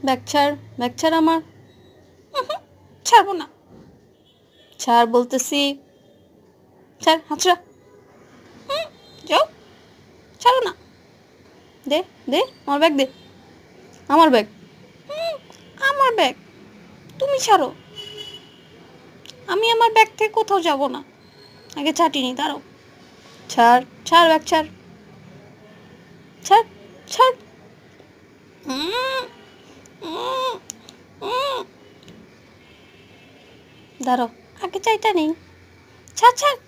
Bag ছাড়, bag ছাড় আমার। ছাড়বো না। ছাড় বলতেছি। ছাড়, হাঁচড়া। যাও, ছাড়ো না। দে, দে আমার ব্যাগ দে। আমার ব্যাগ। আমার ব্যাগ। তুমি ছাড়ো। আমি আমার ব্যাগ থেকে কোথাও যাব না। আগে চাটিনি, দাঁড়াও। ছাড়, ছাড় ব্যাগ ছাড়। ছাড়, ছাড়। দাঁড়াও, আগে চাইটা নেই। ছাড়, ছাড়।